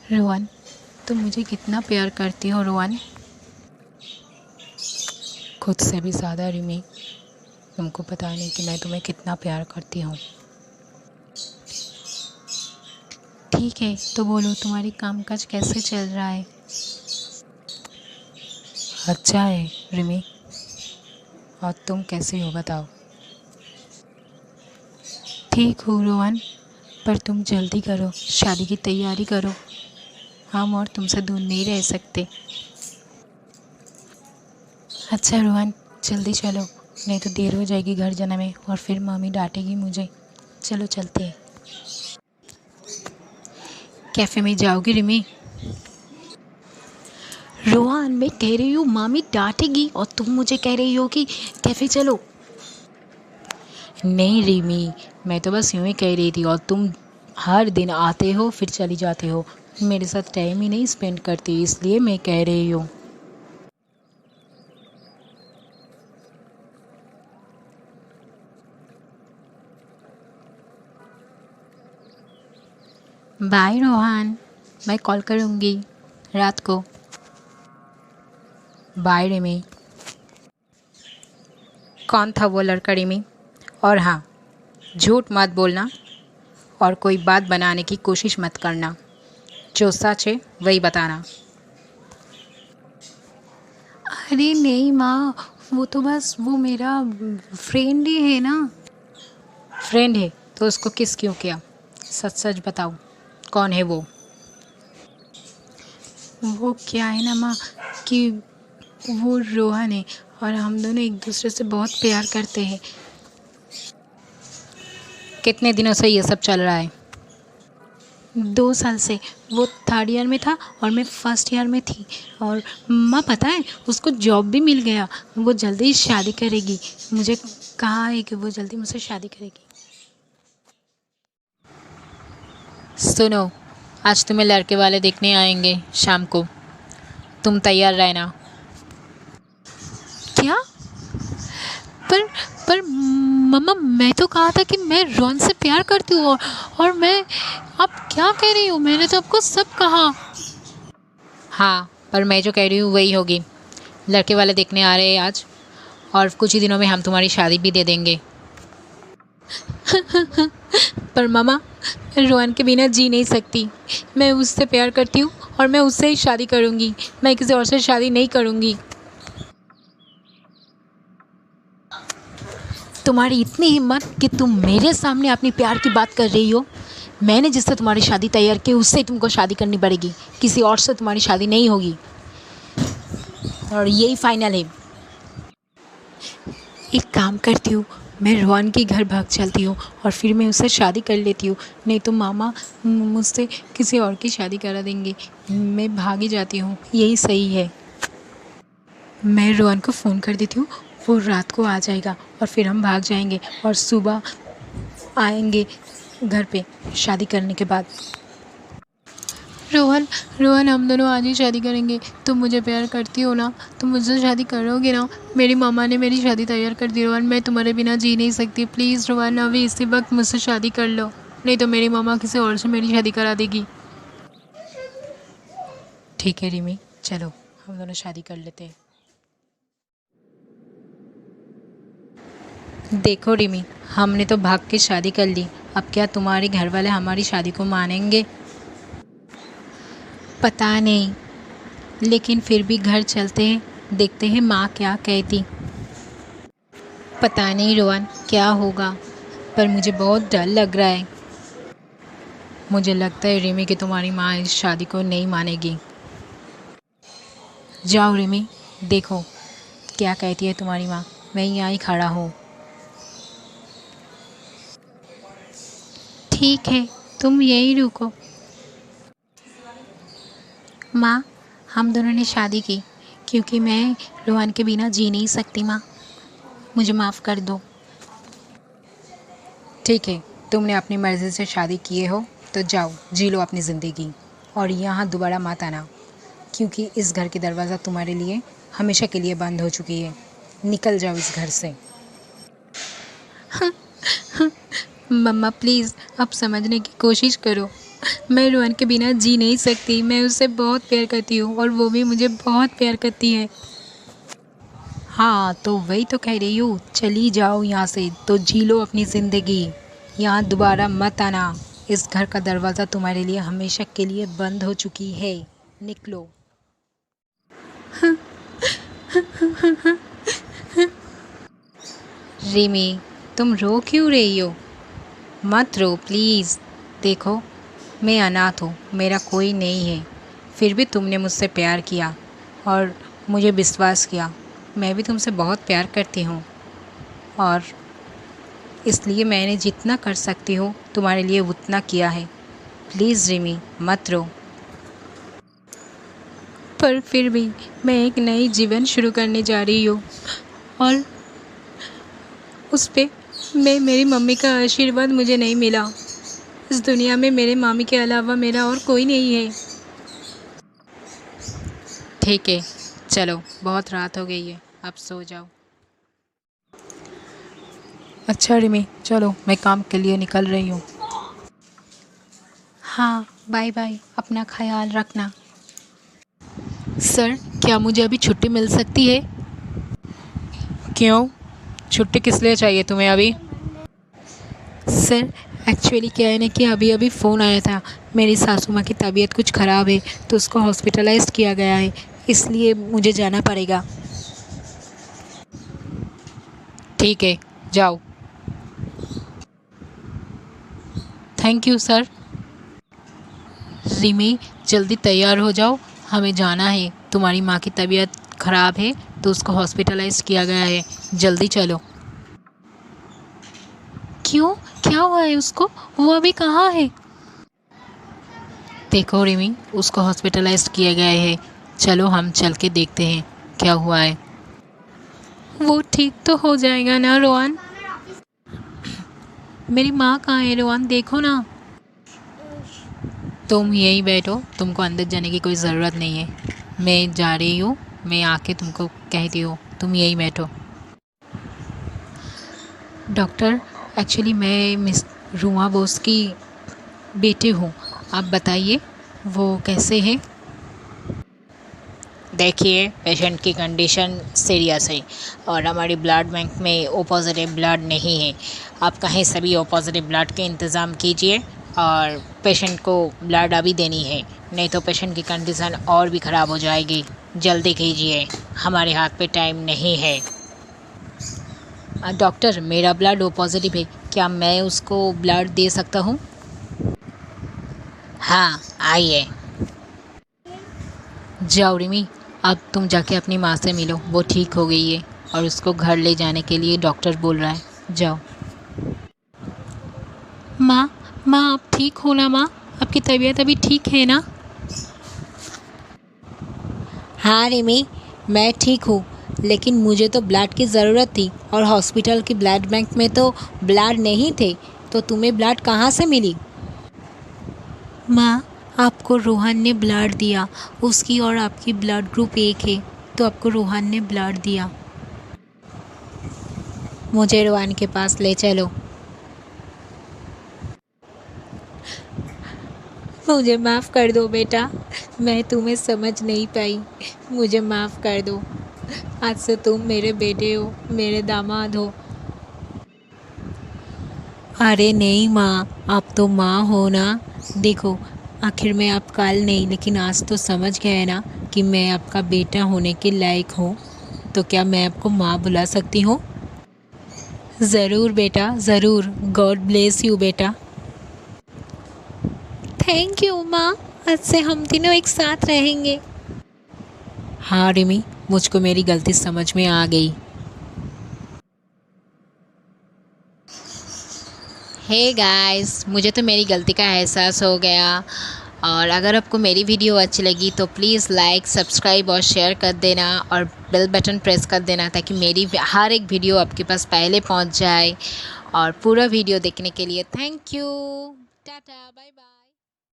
रोहन, तुम मुझे कितना प्यार करती हो रोहन। खुद से भी ज़्यादा रिमी, तुमको पता नहीं कि मैं तुम्हें कितना प्यार करती हूँ। ठीक है, तो बोलो तुम्हारी कामकाज कैसे चल रहा है। अच्छा है रिमी, और तुम कैसी हो बताओ। ठीक हो रोहन, पर तुम जल्दी करो, शादी की तैयारी करो। हम और तुमसे दूर नहीं रह सकते। अच्छा रोहन, जल्दी चलो, नहीं तो देर हो जाएगी घर जाने में और फिर मम्मी डांटेगी मुझे। चलो चलते हैं। कैफ़े में जाओगी रिमी? रोहन, मैं कह रही हूँ मामी डांटेगी और तुम मुझे कह रही हो कि कैफ़े चलो। नहीं रिमी, मैं तो बस यूँ ही कह रही थी और तुम हर दिन आते हो फिर चली जाते हो, मेरे साथ टाइम ही नहीं स्पेंड करती, इसलिए मैं कह रही हूँ। बाय रोहन, मैं कॉल करूँगी रात को। बाय रिमी। कौन था वो लड़का रिमी? और हाँ, झूठ मत बोलना और कोई बात बनाने की कोशिश मत करना, जो सच है वही बताना। अरे नहीं माँ, वो तो बस वो मेरा फ्रेंड ही है ना। फ्रेंड है तो उसको किस क्यों किया? सच सच बताओ, कौन है वो? वो क्या है ना माँ कि वो रोहन है और हम दोनों एक दूसरे से बहुत प्यार करते हैं। कितने दिनों से ये सब चल रहा है? 2 साल से। वो 3rd ईयर में था और मैं 1st ईयर में थी। और माँ पता है, उसको जॉब भी मिल गया, वो जल्दी ही शादी करेगी। मुझे कहा है कि वो जल्दी मुझसे शादी करेगी। सुनो, आज तुम्हें लड़के वाले देखने आएंगे शाम को, तुम तैयार रहना। क्या? पर पर मम्मा, मैं तो कहा था कि मैं रोहन से प्यार करती हूँ और मैं, आप क्या कह रही हो? मैंने तो आपको सब कहा। हाँ, पर मैं जो कह रही हूँ वही होगी। लड़के वाले देखने आ रहे हैं आज, और कुछ ही दिनों में हम तुम्हारी शादी भी दे देंगे। पर मामा, मैं रोहन के बिना जी नहीं सकती। मैं उससे प्यार करती हूँ और मैं उससे ही शादी करूँगी, मैं किसी और से शादी नहीं करूँगी। तुम्हारी इतनी हिम्मत कि तुम मेरे सामने अपनी प्यार की बात कर रही हो। मैंने जिससे तुम्हारी शादी तैयार की उससे ही तुमको शादी करनी पड़ेगी, किसी और से तुम्हारी शादी नहीं होगी, और यही फाइनल है। एक काम करती हूँ, मैं रोहन के घर भाग चलती हूँ और फिर मैं उससे शादी कर लेती हूँ, नहीं तो मामा मुझसे किसी और की शादी करा देंगे। मैं भाग ही जाती हूँ, यही सही है। मैं रोहन को फ़ोन कर देती हूँ, वो रात को आ जाएगा और फिर हम भाग जाएंगे और सुबह आएंगे घर पे शादी करने के बाद। रोहन, रोहन, हम दोनों आज ही शादी करेंगे। तुम मुझे प्यार करती हो ना? तुम मुझसे शादी करोगे ना? मेरी मामा ने मेरी शादी तैयार कर दी रोहन, मैं तुम्हारे बिना जी नहीं सकती। प्लीज़ रोहन, अभी इसी वक्त मुझसे शादी कर लो, नहीं तो मेरी मामा किसी और से मेरी शादी करा देगी। ठीक है रिमी, चलो हम दोनों शादी कर लेते हैं। देखो रिमी, हमने तो भाग के शादी कर ली, अब क्या तुम्हारे घर वाले हमारी शादी को मानेंगे? पता नहीं, लेकिन फिर भी घर चलते हैं, देखते हैं माँ क्या कहती। पता नहीं रोहन क्या होगा, पर मुझे बहुत डर लग रहा है। मुझे लगता है रिमी कि तुम्हारी माँ इस शादी को नहीं मानेगी। जाओ रिमी, देखो क्या कहती है तुम्हारी माँ, मैं यहाँ ही खड़ा हूँ। ठीक है, तुम यहीं रुको। माँ, हम दोनों ने शादी की क्योंकि मैं रोहन के बिना जी नहीं सकती। माँ, मुझे माफ़ कर दो। ठीक है, तुमने अपनी मर्ज़ी से शादी किए हो तो जाओ जी लो अपनी ज़िंदगी, और यहाँ दोबारा मत आना, क्योंकि इस घर की दरवाज़ा तुम्हारे लिए हमेशा के लिए बंद हो चुकी है। निकल जाओ इस घर से। मम्मा प्लीज़, अब समझने की कोशिश करो। मैं रोहन के बिना जी नहीं सकती। मैं उससे बहुत प्यार करती हूँ और वो भी मुझे बहुत प्यार करती है। हाँ तो वही तो कह रही हूँ, चली जाओ यहाँ से तो जी लो अपनी ज़िंदगी। यहाँ दोबारा मत आना। इस घर का दरवाज़ा तुम्हारे लिए हमेशा के लिए बंद हो चुकी है। निकलो। रिमी, तुम रो क्यों रही हो? मत रो प्लीज़। देखो, मैं अनाथ हूँ, मेरा कोई नहीं है। फिर भी तुमने मुझसे प्यार किया और मुझे विश्वास किया। मैं भी तुमसे बहुत प्यार करती हूँ और इसलिए मैंने जितना कर सकती हूँ तुम्हारे लिए उतना किया है। प्लीज़ रिमी, मत रो। पर फिर भी मैं एक नई जीवन शुरू करने जा रही हूँ और उस पे मेरी मम्मी का आशीर्वाद मुझे नहीं मिला। इस दुनिया में मेरे मामी के अलावा मेरा और कोई नहीं है। ठीक है, चलो बहुत रात हो गई है, अब सो जाओ। अच्छा रिमी, चलो मैं काम के लिए निकल रही हूँ। हाँ, बाय बाय, अपना ख्याल रखना। सर, क्या मुझे अभी छुट्टी मिल सकती है? क्यों? छुट्टी किस लिए चाहिए तुम्हें अभी? सर, एक्चुअली क्या है ना कि अभी अभी फ़ोन आया था। मेरी सासू माँ की तबीयत कुछ ख़राब है तो उसको हॉस्पिटलाइज़ किया गया है, इसलिए मुझे जाना पड़ेगा। ठीक है, जाओ। Thank you sir. रिमी, जल्दी तैयार हो जाओ, हमें जाना है। तुम्हारी माँ की तबीयत ख़राब है तो उसको हॉस्पिटलाइज़ किया गया है, जल्दी चलो। क्यों, क्या हुआ है उसको? वो अभी कहाँ है? देखो रिमी, उसको हॉस्पिटलाइज्ड किया गया है। चलो हम चल के देखते हैं क्या हुआ है। वो ठीक तो हो जाएगा ना रोहन? मेरी माँ कहाँ है रोहन, देखो ना। तुम यहीं बैठो, तुमको अंदर जाने की कोई ज़रूरत नहीं है। मैं जा रही हूँ, मैं आके तुमको कहती हूँ, तुम यहीं बैठो। डॉक्टर, एक्चुअली मैं मिस रूमा बोस की बेटी हूँ। आप बताइए वो कैसे है? देखिए, पेशेंट की कंडीशन सीरियस है और हमारी ब्लड बैंक में ओ पॉज़िटिव ब्लड नहीं है। आप कहीं से भी ओ पॉज़िटिव ब्लड के इंतज़ाम कीजिए और पेशेंट को ब्लड अभी देनी है, नहीं तो पेशेंट की कंडीशन और भी ख़राब हो जाएगी। जल्दी कीजिए, हमारे हाथ पे टाइम नहीं है। डॉक्टर, मेरा ब्लड ओ पॉज़िटिव है, क्या मैं उसको ब्लड दे सकता हूँ? हाँ, आइए। जाओ रिमी, अब तुम जाके अपनी माँ से मिलो, वो ठीक हो गई है और उसको घर ले जाने के लिए डॉक्टर बोल रहा है। जाओ। माँ, माँ आप ठीक हो ना माँ? आपकी तबीयत अभी ठीक है ना? हाँ रिमी, मैं ठीक हूँ, लेकिन मुझे तो ब्लड की ज़रूरत थी और हॉस्पिटल की ब्लड बैंक में तो ब्लड नहीं थे, तो तुम्हें ब्लड कहाँ से मिली? माँ, आपको रोहन ने ब्लड दिया। उसकी और आपकी ब्लड ग्रुप एक है, तो आपको रोहन ने ब्लड दिया। मुझे रोहन के पास ले चलो। मुझे माफ़ कर दो बेटा, मैं तुम्हें समझ नहीं पाई। मुझे माफ़ कर दो। आज से तुम मेरे बेटे हो, मेरे दामाद हो। अरे नहीं माँ, आप तो माँ हो ना। देखो, आखिर में आप कल नहीं लेकिन आज तो समझ गए ना कि मैं आपका बेटा होने के लायक हूँ, तो क्या मैं आपको माँ बुला सकती हूँ? ज़रूर बेटा, ज़रूर। गॉड ब्लेस यू बेटा। थैंक यू माँ, आज से हम तीनों एक साथ रहेंगे। हाँ रिमी, मुझको मेरी गलती समझ में आ गई। हे गाइस, मुझे तो मेरी गलती का एहसास हो गया। और अगर आपको मेरी वीडियो अच्छी लगी तो प्लीज़ लाइक, सब्सक्राइब और शेयर कर देना और बेल बटन प्रेस कर देना ताकि मेरी हर एक वीडियो आपके पास पहले पहुंच जाए। और पूरा वीडियो देखने के लिए thank you. Tata, bye bye.